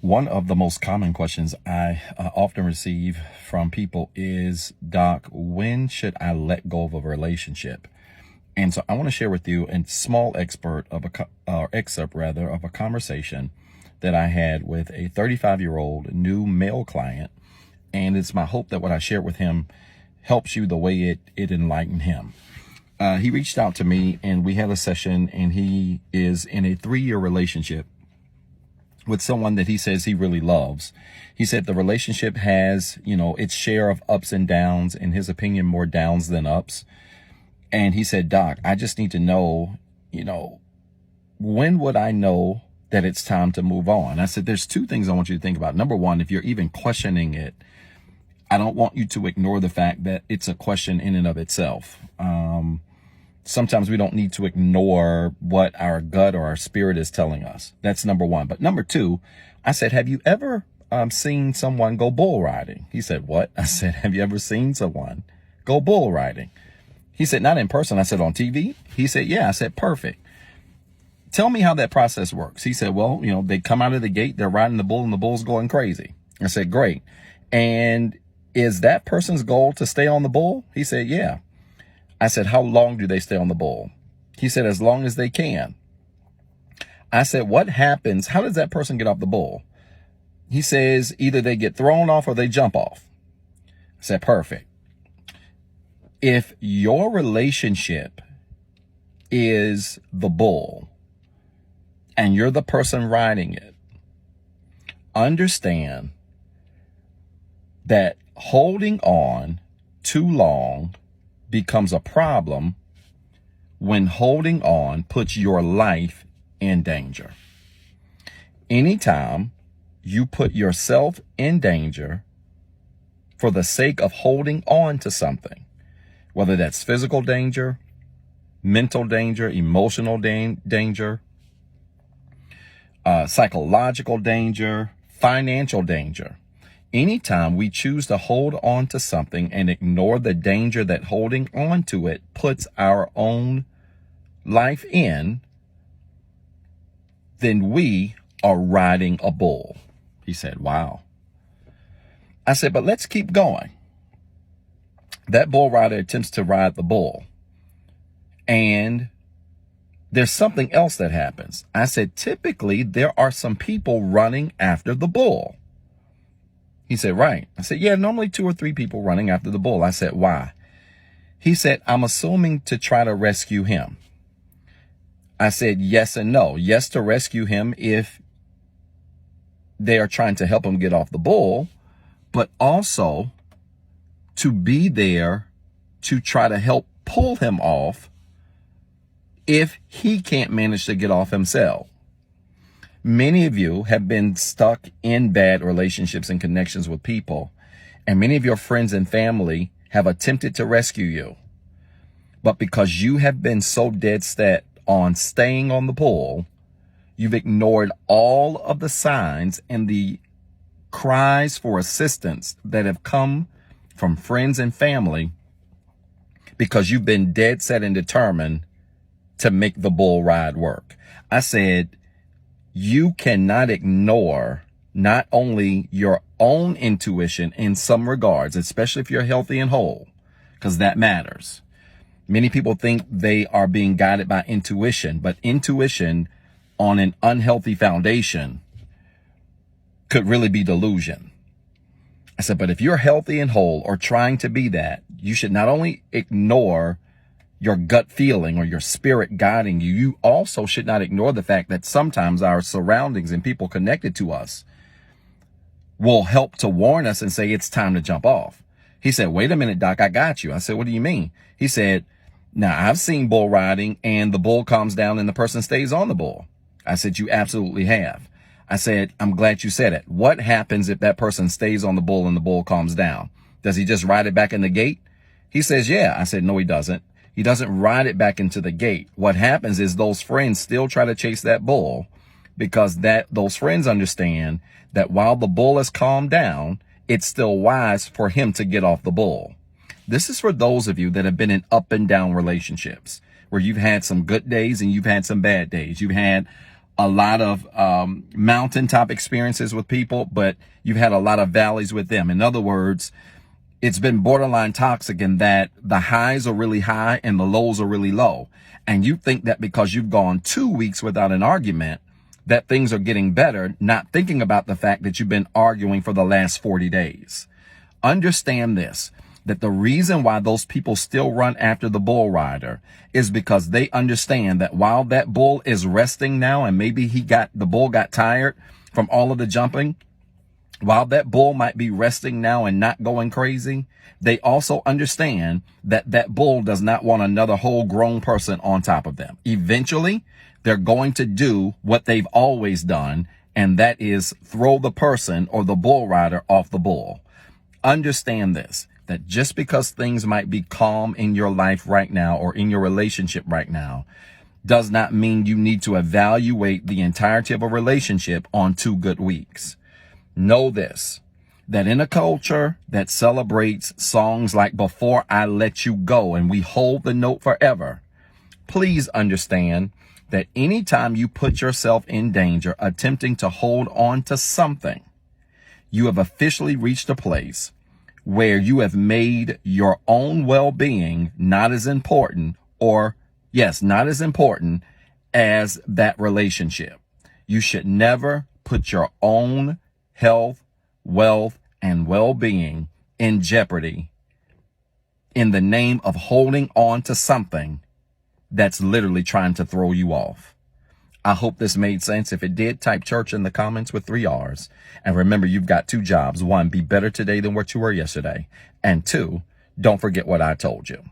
One of the most common questions I often receive from people is, Doc, when should I let go of a relationship? And so I want to share with you a small excerpt of a conversation that I had with a 35-year-old new male client. And it's my hope that what I shared with him helps you the way it enlightened him. He reached out to me and we had a session, and he is in a 3-year relationship with someone that he says he really loves. He said the relationship has, its share of ups and downs, in his opinion, more downs than ups. And he said, Doc, I just need to know, when would I know that it's time to move on? I said, there's 2 things I want you to think about. Number one, if you're even questioning it, I don't want you to ignore the fact that it's a question in and of itself. Sometimes we don't need to ignore what our gut or our spirit is telling us. That's number one. But number 2, I said, have you ever seen someone go bull riding? He said, what? I said, have you ever seen someone go bull riding? He said, not in person. I said, on TV? He said, yeah. I said, perfect. Tell me how that process works. He said, well, they come out of the gate, they're riding the bull, and the bull's going crazy. I said, great. And is that person's goal to stay on the bull? He said, yeah. I said, how long do they stay on the bull? He said, as long as they can. I said, what happens? How does that person get off the bull? He says, either they get thrown off or they jump off. I said, perfect. If your relationship is the bull and you're the person riding it, understand that holding on too long becomes a problem when holding on puts your life in danger. Anytime you put yourself in danger for the sake of holding on to something, whether that's physical danger, mental danger, emotional danger, psychological danger, financial danger, anytime we choose to hold on to something and ignore the danger that holding on to it puts our own life in, then we are riding a bull. He said, wow. I said, but let's keep going. That bull rider attempts to ride the bull, and there's something else that happens. I said, typically there are some people running after the bull. He said, right. I said, yeah, normally 2 or 3 people running after the bull. I said, why? He said, I'm assuming to try to rescue him. I said, yes and no. Yes, to rescue him if they are trying to help him get off the bull, but also to be there to try to help pull him off if he can't manage to get off himself. Many of you have been stuck in bad relationships and connections with people, and many of your friends and family have attempted to rescue you. But because you have been so dead set on staying on the bull, you've ignored all of the signs and the cries for assistance that have come from friends and family, because you've been dead set and determined to make the bull ride work. I said, you cannot ignore not only your own intuition in some regards, especially if you're healthy and whole, because that matters. Many people think they are being guided by intuition, but intuition on an unhealthy foundation could really be delusion. I said, but if you're healthy and whole or trying to be that, you should not only ignore your gut feeling or your spirit guiding you, you also should not ignore the fact that sometimes our surroundings and people connected to us will help to warn us and say, it's time to jump off. He said, wait a minute, Doc, I got you. I said, what do you mean? He said, now I've seen bull riding and the bull calms down and the person stays on the bull. I said, you absolutely have. I said, I'm glad you said it. What happens if that person stays on the bull and the bull calms down? Does he just ride it back in the gate? He says, yeah. I said, no, he doesn't. He doesn't ride it back into the gate. What happens is those friends still try to chase that bull, because those friends understand that while the bull has calmed down, it's still wise for him to get off the bull. This is for those of you that have been in up and down relationships, where you've had some good days and you've had some bad days. You've had a lot of mountaintop experiences with people, but you've had a lot of valleys with them. In other words, it's been borderline toxic in that the highs are really high and the lows are really low. And you think that because you've gone 2 weeks without an argument, that things are getting better, not thinking about the fact that you've been arguing for the last 40 days. Understand this, that the reason why those people still run after the bull rider is because they understand that while that bull is resting now, and maybe the bull got tired from all of the jumping, while that bull might be resting now and not going crazy, they also understand that that bull does not want another whole grown person on top of them. Eventually, they're going to do what they've always done, and that is throw the person or the bull rider off the bull. Understand this, that just because things might be calm in your life right now or in your relationship right now does not mean you need to evaluate the entirety of a relationship on 2 good weeks. Know this, that in a culture that celebrates songs like Before I Let You Go and We Hold the Note Forever, please understand that anytime you put yourself in danger attempting to hold on to something, you have officially reached a place where you have made your own well-being not as important, or yes, not as important as that relationship. You should never put your own health, wealth, and well-being in jeopardy in the name of holding on to something that's literally trying to throw you off. I hope this made sense. If it did, type church in the comments with 3 R's. And remember, you've got 2 jobs. 1, be better today than what you were yesterday. And 2, don't forget what I told you.